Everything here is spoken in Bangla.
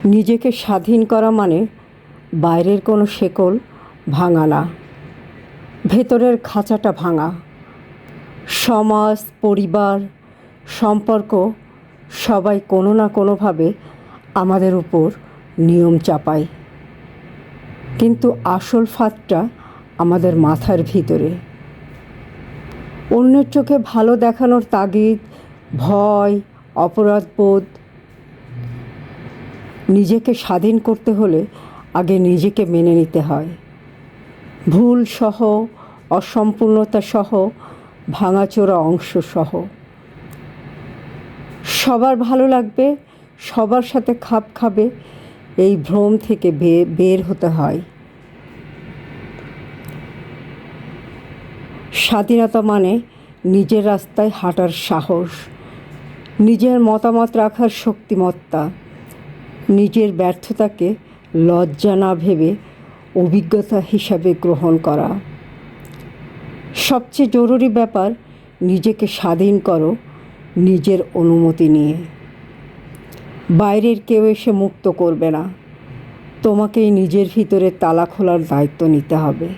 নিজেকে স্বাধীন করা মানে বাইরের কোনো শেকল ভাঙা না, ভেতরের খাঁচাটা ভাঙা। সমাজ, পরিবার, সম্পর্ক সবাই কোনো না কোনোভাবে আমাদের উপর নিয়ম চাপায়, কিন্তু আসল ফাঁদটা আমাদের মাথার ভিতরে। অন্যের চোখে ভালো দেখানোর তাগিদ, ভয়, অপরাধবোধ। নিজেকে স্বাধীন করতে হলে আগে নিজেকে মেনে নিতে হয়, ভুল সহ, অসম্পূর্ণতা সহ, ভাঙাচোরা অংশ সহ। সবার ভালো লাগবে, সবার সাথে খাপ খাবে, এই ভ্রম থেকে বের হতে হয়। স্বাধীনতা মানে নিজের রাস্তায় হাঁটার সাহস, নিজের মতামত রাখার শক্তিমত্তা, নিজের ব্যর্থতাকে লজ্জা না ভেবে অভিজ্ঞতা হিসাবে গ্রহণ করা। সবচেয়ে জরুরি ব্যাপার, নিজেকে স্বাধীন করো নিজের অনুমতি নিয়ে। বাইরের কেউ এসে মুক্ত করবে না, তোমাকেই নিজের ভিতরে তালা খোলার দায়িত্ব নিতে হবে।